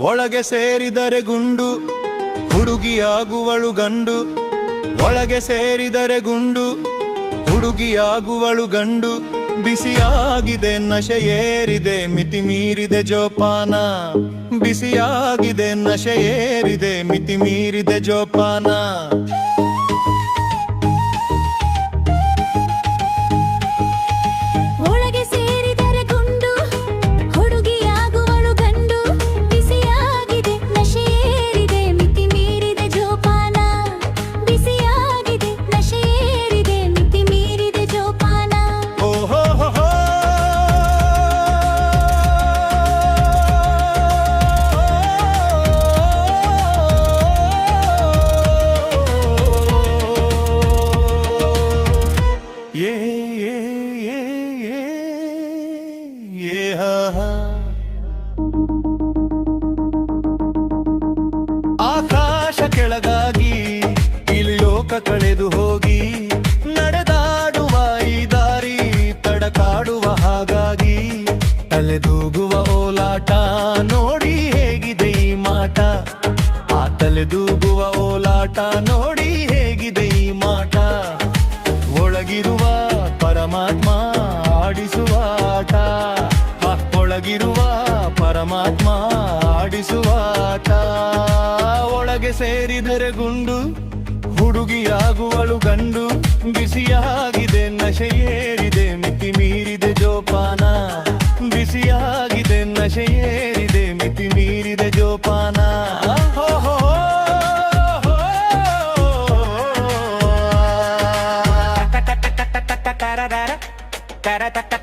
ಒಳಗೆ ಸೇರಿದರೆ ಗುಂಡು ಹುಡುಗಿಯಾಗುವಳು ಗಂಡು, ಒಳಗೆ ಸೇರಿದರೆ ಗುಂಡು ಹುಡುಗಿಯಾಗುವಳು ಗಂಡು. ಬಿಸಿಯಾಗಿದೆ ನಶೆ ಏರಿದೆ ಮಿತಿ ಮೀರಿದೆ ಜೋಪಾನ, ಬಿಸಿಯಾಗಿದೆ ನಶೆ ಏರಿದೆ ಮಿತಿ ಮೀರಿದೆ ಜೋಪಾನ. ಆಕಾಶ ಕೆಳಗಾಗಿ ಇಲ್ಲಿ ಲೋಕ ಕಳೆದು ಹೋಗಿ ನಡೆದಾಡುವ ಈ ದಾರಿ ತಡಕಾಡುವ ಹಾಗಾಗಿ ತಲೆದೂಗುವ ಓಲಾಟ ನೋಡಿ ಹೇಗಿದೆ ಈ ಮಾಟ, ಆ ತಲೆದೂಗುವ ಓಲಾಟ ನೋಡಿ ಹೇಗಿದೆ ಈ ಮಾಟ. ಒಳಗಿರುವ ಪರಮಾತ್ಮ ಆಡಿಸುವ ಆಟ, ಒಳಗಿರುವ ಪರಮಾತ್ಮ ಆಡಿಸುವ ಆಟ. ಒಳಗೆ ಸೇರಿದರೆ ಗುಂಡು ಹುಡುಗಿಯಾಗುವಳು ಗಂಡು, ಬಿಸಿಯಾಗಿದೆ ನಶೆ ಏರಿದೆ ಮಿತಿ ಮೀರಿದೆ ಜೋಪಾನ, ಬಿಸಿಯಾಗಿದೆ ನಶೆ ಏರಿದೆ ಮಿತಿ ಮೀರಿದೆ ಜೋಪಾನ. Ta ta ta